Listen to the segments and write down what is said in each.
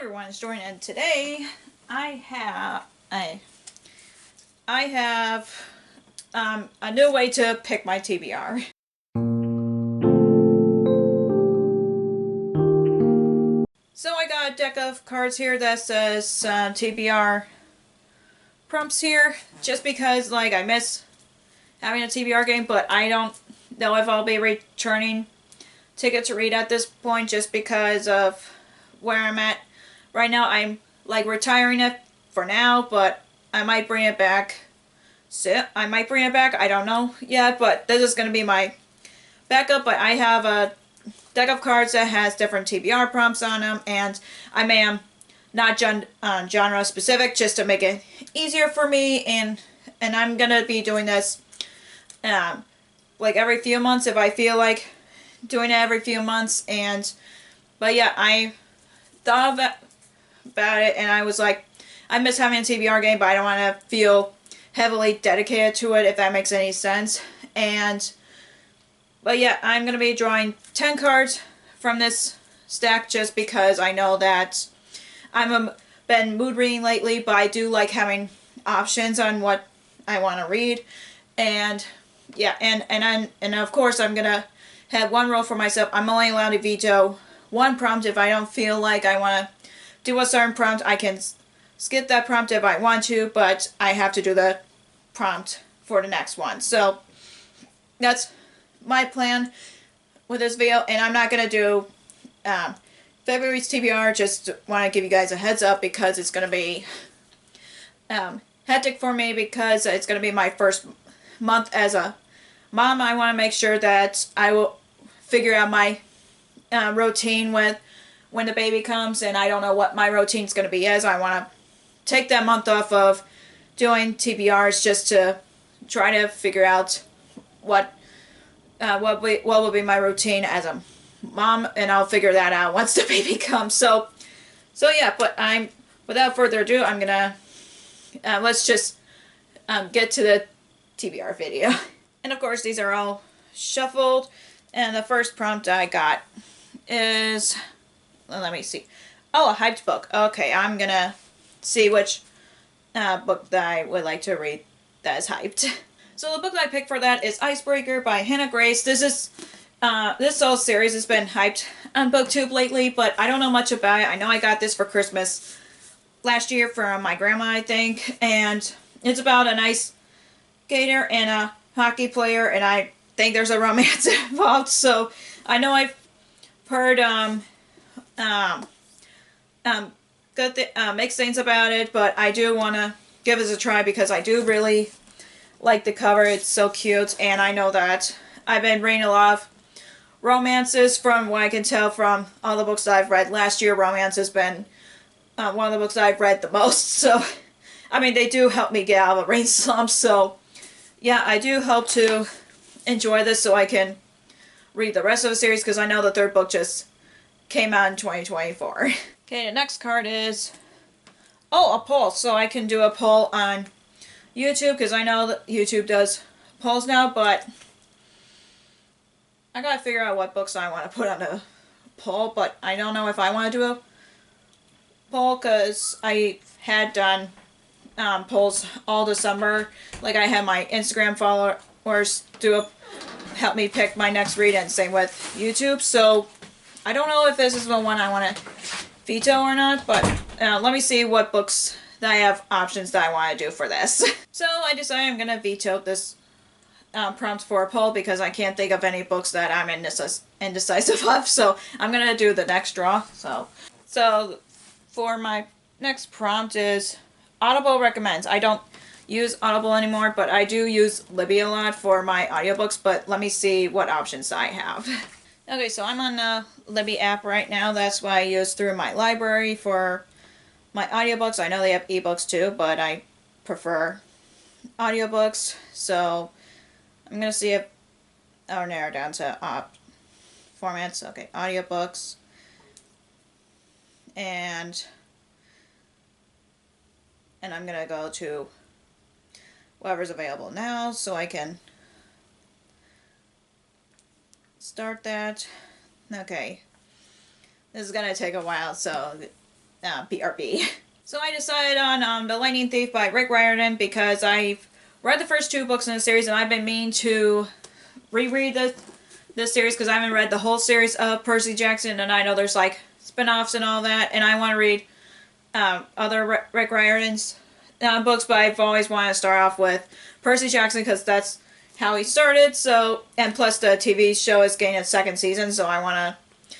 everyone, it's Jordan, and today I have a new way to pick my TBR. So I got a deck of cards here that says TBR prompts here, just because I miss having a TBR game, but I don't know if I'll be returning Ticket to Read at this point, just because of where I'm at right now. I'm retiring it for now, but I might bring it back. I don't know yet, but this is going to be my backup. But I have a deck of cards that has different TBR prompts on them, and I am not genre specific, just to make it easier for me, and I'm going to be doing this every few months if I feel like doing it every few months. But yeah, I thought about it, and I was like, I miss having a TBR game, but I don't want to feel heavily dedicated to it, if that makes any sense. But yeah, I'm going to be drawing 10 cards from this stack, just because I know that been mood reading lately, but I do like having options on what I want to read. And yeah, and of course I'm going to have one rule for myself. I'm only allowed to veto one prompt. If I don't feel like I want to do a certain prompt, I can skip that prompt if I want to, but I have to do the prompt for the next one. So that's my plan with this video, and I'm not going to do February's TBR. Just want to give you guys a heads up, because it's going to be hectic for me, because it's going to be my first month as a mom. I want to make sure that I will figure out my routine with when the baby comes, and I don't know what my routine is going to be as I want to take that month off of doing TBRs, just to try to figure out what will be my routine as a mom, and I'll figure that out once the baby comes. So yeah, but without further ado, I'm gonna let's just get to the TBR video. And of course, these are all shuffled, and the first prompt I got is, well, let me see. Oh, a hyped book. Okay, I'm gonna see which book that I would like to read that is hyped. So the book that I picked for that is Icebreaker by Hannah Grace. This whole series has been hyped on BookTube lately, but I don't know much about it. I know I got this for Christmas last year from my grandma, I think, and it's about an ice skater and a hockey player, and I think there's a romance involved. So I know I've heard good mixed things about it, but I do want to give this a try, because I do really like the cover. It's so cute, and I know that I've been reading a lot of romances. From what I can tell from all the books that I've read last year, romance has been one of the books that I've read the most. So I mean, they do help me get out of a rain slump. So yeah, I do hope to enjoy this so I can read the rest of the series, because I know the third book just came out in 2024. Okay, the next card is, oh, a poll. So I can do a poll on YouTube, because I know that YouTube does polls now, but I gotta figure out what books I want to put on a poll. But I don't know if I want to do a poll, because I had done polls all December. I had my Instagram followers help me pick my next read, and same with YouTube. So I don't know if this is the one I want to veto or not, but let me see what books that I have options that I want to do for this. So I decided I'm going to veto this prompt for a poll, because I can't think of any books that I'm indecisive of. So I'm going to do the next draw. So for my next prompt is Audible recommends. I don't use Audible anymore, but I do use Libby a lot for my audiobooks. But let me see what options I have. Okay, so I'm on the Libby app right now. That's what I use through my library for my audiobooks. I know they have ebooks too, but I prefer audiobooks. So I'm going to see if I'll narrow down to formats. Okay, audiobooks. And I'm going to go to whatever's available now, so I can start that. Okay, this is going to take a while, so BRB. So I decided on The Lightning Thief by Rick Riordan because I've read the first 2 books in the series and I've been meaning to reread this series because I haven't read the whole series of Percy Jackson, and I know there's like spin-offs and all that, and I want to read other Rick Riordan's books, but I've always wanted to start off with Percy Jackson because that's how he started. So, and plus the TV show is getting its 2nd season, so I want to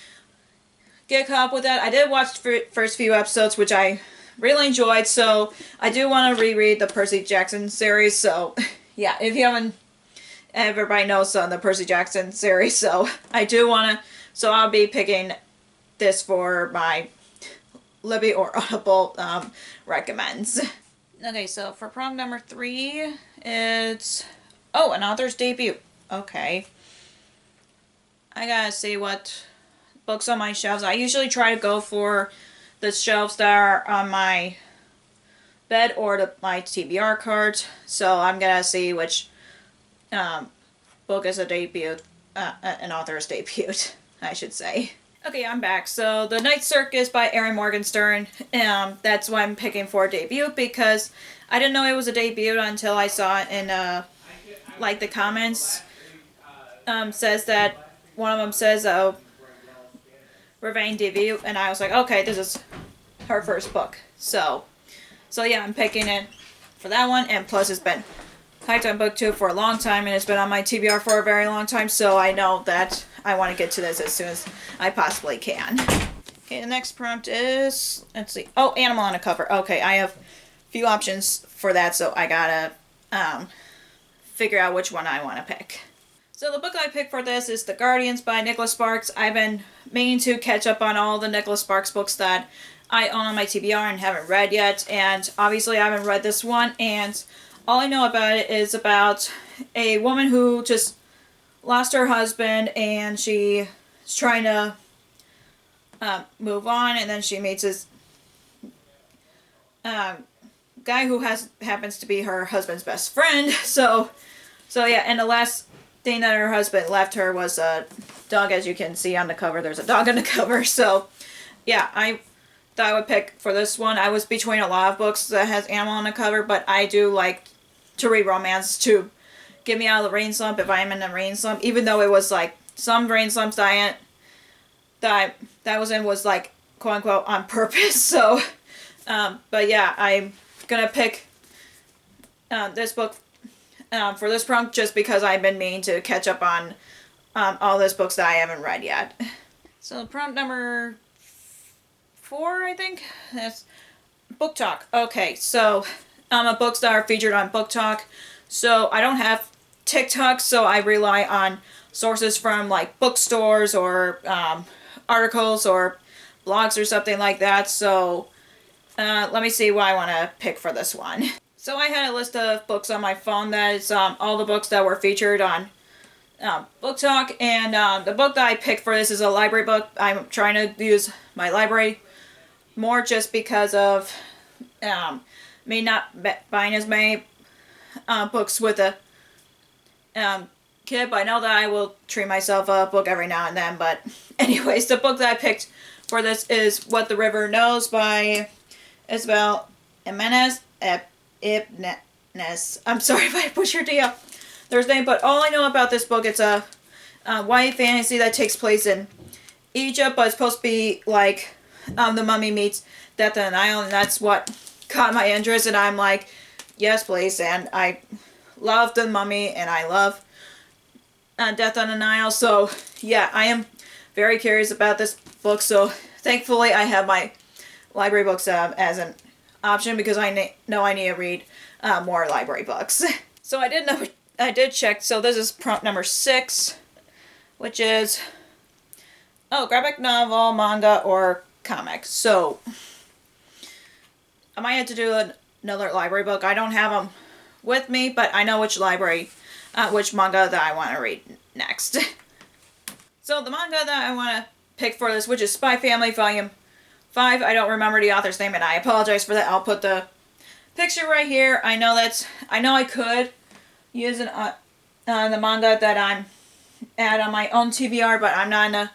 get caught up with that. I did watch the first few episodes, which I really enjoyed, so I do want to reread the Percy Jackson series. So, yeah, if you haven't, everybody knows the Percy Jackson series, so I do want to, so I'll be picking this for my Libby or Audible recommends. Okay, so for prompt number 3, it's, oh, an author's debut. Okay. I gotta see what books on my shelves. I usually try to go for the shelves that are on my bed or my TBR cards. So I'm gonna see which book is a debut, an author's debut, I should say. Okay, I'm back. So The Night Circus by Erin Morgenstern. That's what I'm picking for a debut because I didn't know it was a debut until I saw it in like the comments. Says that one of them says Ravane debut, and I was like, okay, this is her first book. So yeah, I'm picking it for that one, and plus it's been hyped on book 2 for a long time, and it's been on my TBR for a very long time, so I know that I want to get to this as soon as I possibly can. Okay, the next prompt is, let's see, oh, animal on a cover. Okay, I have a few options for that, so I gotta figure out which one I want to pick. So the book I picked for this is The Guardians by Nicholas Sparks. I've been meaning to catch up on all the Nicholas Sparks books that I own on my TBR and haven't read yet, and obviously I haven't read this one, and all I know about it is about a woman who just lost her husband, and she is trying to move on, and then she meets this guy who happens to be her husband's best friend. So yeah, and the last thing that her husband left her was a dog. As you can see on the cover, there's a dog on the cover. So yeah, I thought I would pick for this one. I was between a lot of books that has animal on the cover, but I do like to read romance to get me out of the rain slump if I am in a rain slump, even though it was like some rain slumps that I was in was like quote unquote on purpose. So but yeah, I'm gonna pick this book for this prompt just because I've been meaning to catch up on all those books that I haven't read yet. So prompt number 4, I think, that's Book Talk. Okay, so I'm a book star featured on Book Talk, so I don't have TikTok, so I rely on sources from like bookstores or articles or blogs or something like that. So let me see what I want to pick for this one. So I had a list of books on my phone that is all the books that were featured on Book Talk, and the book that I picked for this is a library book. I'm trying to use my library more just because of me not buying as many books with a kid, but I know that I will treat myself a book every now and then. But anyways, the book that I picked for this is What the River Knows by Isabel Jimenez. I'm sorry if I butchered their name, but all I know about this book, it's a YA fantasy that takes place in Egypt, but it's supposed to be like The Mummy meets Death on the Nile, and that's what caught my interest, and I'm like, yes please, and I love The Mummy, and I love Death on the Nile, so yeah, I am very curious about this book, so thankfully I have my library books as an option because I know I need to read more library books. So I did check, so this is prompt number 6, which is, graphic novel, manga, or comic. So I might have to do another library book. I don't have them with me, but I know which manga that I want to read next. So the manga that I want to pick for this, which is Spy Family Volume 5. I don't remember the author's name, and I apologize for that. I'll put the picture right here. I know I could use the manga that I'm at on my own TBR, but I'm not in a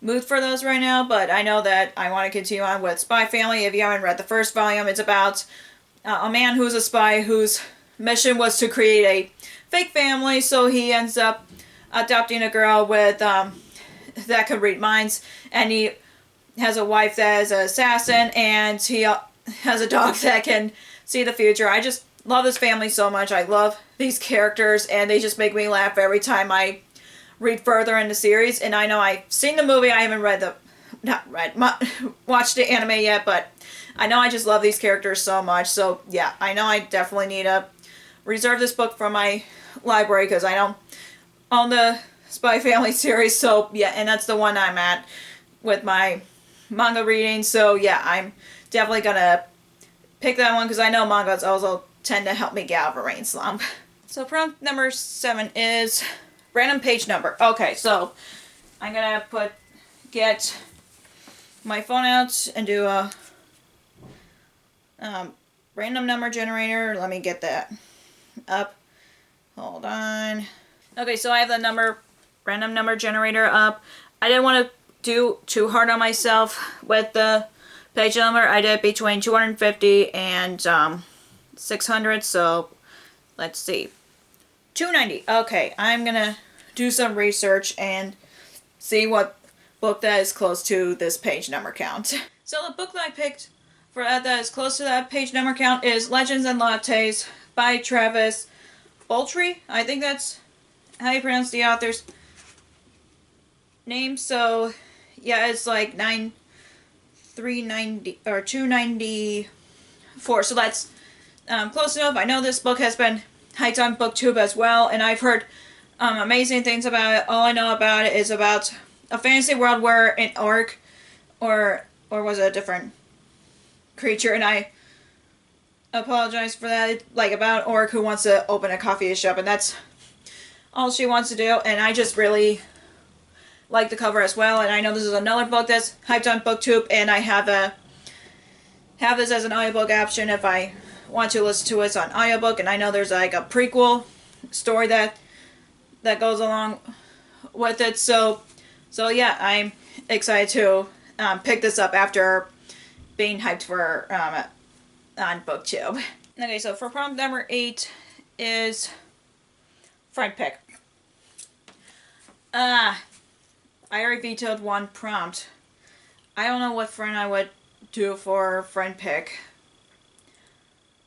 mood for those right now, but I know that I want to continue on with Spy Family. If you haven't read the first volume, it's about a man who's a spy whose mission was to create a fake family, so he ends up adopting a girl with that could read minds, and he has a wife that is an assassin, and he has a dog that can see the future. I just love this family so much. I love these characters, and they just make me laugh every time I read further in the series. And I know I've seen the movie. I haven't watched the anime yet, but I know I just love these characters so much. So yeah, I know I definitely need to reserve this book from my library because I don't own the Spy Family series. So yeah, and that's the one I'm at with my manga reading. So yeah, I'm definitely gonna pick that one because I know mangas also tend to help me get out of a rain slump. So prompt number 7 is random page number. Okay, so I'm gonna get my phone out and do a random number generator. Let me get that up. Hold on. Okay, so I have the random number generator up. I didn't want to do too hard on myself with the page number. I did between 250 and 600, so let's see. 290. Okay, I'm gonna do some research and see what book that is close to this page number count. So the book that I picked for that is close to that page number count is Legends and Lattes by Travis Boltry. I think that's how you pronounce the author's name. So yeah, it's like 390 or 294. So that's close enough. I know this book has been hyped on BookTube as well, and I've heard amazing things about it. All I know about it is about a fantasy world where an orc, or was it a different creature, and I apologize for that, like about an orc who wants to open a coffee shop, and that's all she wants to do, and I just really like the cover as well. And I know this is another book that's hyped on BookTube, and I have this as an audiobook option if I want to listen to it on audiobook, and I know there's like a prequel story that goes along with it. So yeah, I'm excited to pick this up after being hyped for on BookTube. Okay, so for prompt number 8 is friend pick. I already vetoed one prompt. I don't know what friend I would do for friend pick.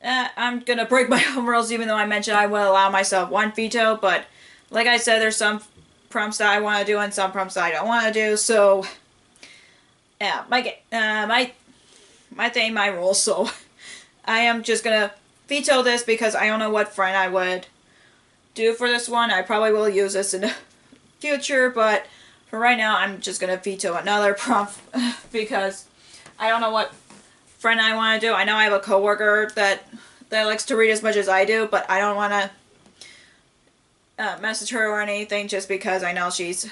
I'm gonna break my own rules, even though I mentioned I will allow myself one veto, but like I said, there's some prompts that I want to do and some prompts that I don't want to do, so yeah, my rules, so I am just gonna veto this because I don't know what friend I would do for this one. I probably will use this in the future, but for right now, I'm just gonna veto another prompt because I don't know what friend I want to do. I know I have a coworker that likes to read as much as I do, but I don't want to message her or anything just because I know she's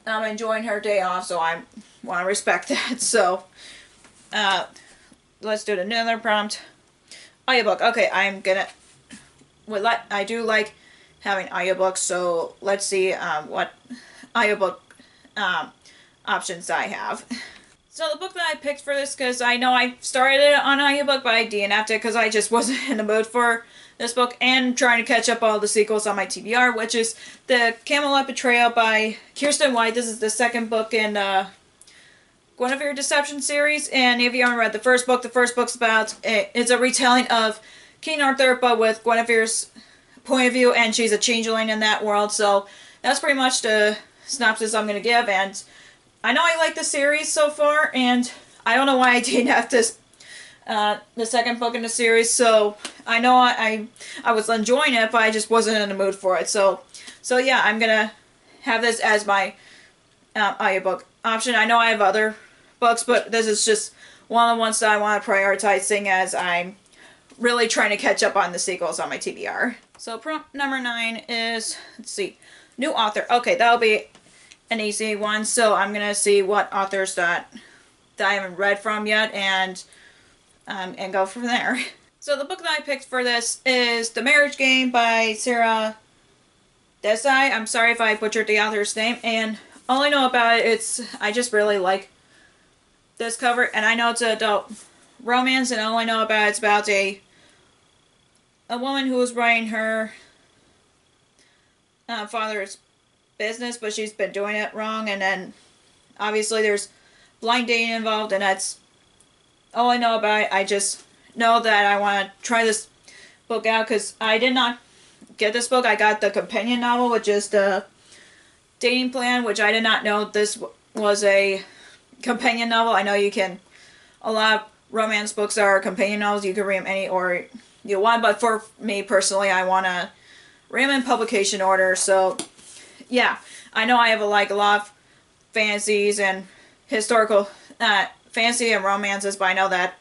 enjoying her day off, so I want to respect that. So let's do another prompt. Audiobook. Okay, I do like having audiobooks, so let's see what audiobook options I have. So the book that I picked for this, because I know I started it on audiobook, but I DNF'd it because I just wasn't in the mood for this book, and trying to catch up all the sequels on my TBR, which is The Camelot Betrayal by Kirsten White. This is the second book in Guinevere Deception series, and if you haven't read the first book's about, it's a retelling of King Arthur, but with Guinevere's point of view, and she's a changeling in that world, so that's pretty much the synopsis I'm going to give, and I know I like the series so far, and I don't know why I DNF'd this, the second book in the series, so I know I was enjoying it, but I just wasn't in the mood for it, so yeah, I'm going to have this as my audiobook option. I know I have other books, but this is just one of the ones that I want to prioritize, seeing as I'm really trying to catch up on the sequels on my TBR. So prompt number 9 is, let's see, new author. Okay, that'll be an easy one, so I'm gonna see what authors that I haven't read from yet, and go from there. So the book that I picked for this is The Marriage Game by Sarah Desai. I'm sorry if I butchered the author's name, and all I know about it, I just really like this cover, and I know it's an adult romance, and all I know about it's about a woman who was running her father's business, but she's been doing it wrong, and then obviously there's blind dating involved, and that's all I know about it. I just know that I want to try this book out because I did not get this book. I got the companion novel, which is the dating plan, which I did not know this was a companion novel. I know you can, a lot of romance books are companion novels. You can read them any order you want, but for me personally, I want to read them in publication order. So yeah, I know I have a lot of fantasies and historical fantasy and romances, but I know that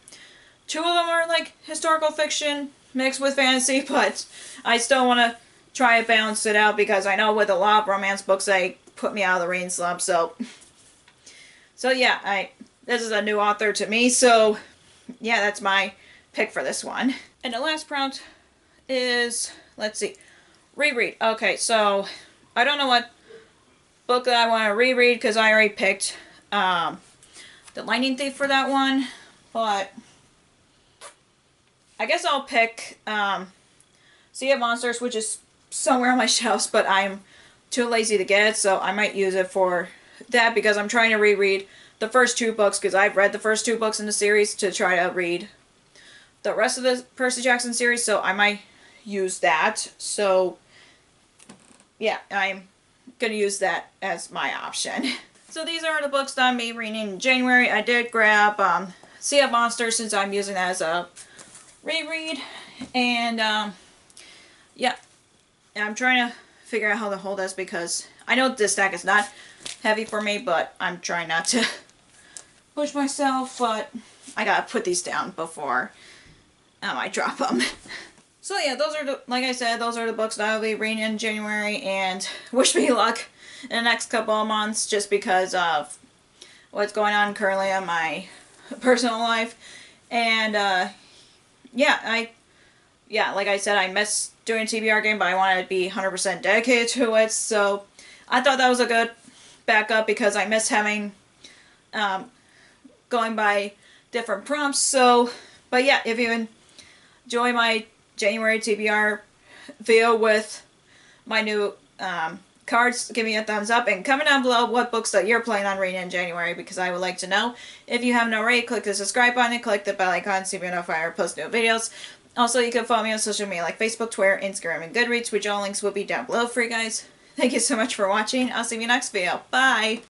two of them are like historical fiction mixed with fantasy, but I still want to try to balance it out because I know with a lot of romance books they put me out of the reading slump. So yeah, this is a new author to me, so yeah, that's my pick for this one. And the last prompt is, let's see, reread. Okay, so I don't know what book that I want to reread because I already picked The Lightning Thief for that one, but I guess I'll pick Sea of Monsters, which is somewhere on my shelves, but I'm too lazy to get it, so I might use it for that because I'm trying to reread the first two books because I've read the first two books in the series to try to read the rest of the Percy Jackson series, so I might use that. So yeah, I'm going to use that as my option. So these are the books that I'm reading in January. I did grab Sea of Monsters since I'm using that as a reread. And yeah, I'm trying to figure out how to hold this because I know this stack is not heavy for me, but I'm trying not to push myself, but I gotta put these down before I drop them. So yeah, those are like I said, those are the books that I'll be reading in January, and wish me luck in the next couple of months just because of what's going on currently in my personal life. And yeah, like I said, I miss doing a TBR game, but I wanted to be 100% dedicated to it, so I thought that was a good backup because I miss having going by different prompts. So, but yeah, if you enjoy my January TBR video with my new cards, give me a thumbs up and comment down below what books that you're planning on reading in January because I would like to know. If you haven't already, click the subscribe button and click the bell icon so you'll be notified when I post new videos. Also, you can follow me on social media like Facebook, Twitter, Instagram, and Goodreads, which all links will be down below for you guys. Thank you so much for watching. I'll see you next video. Bye!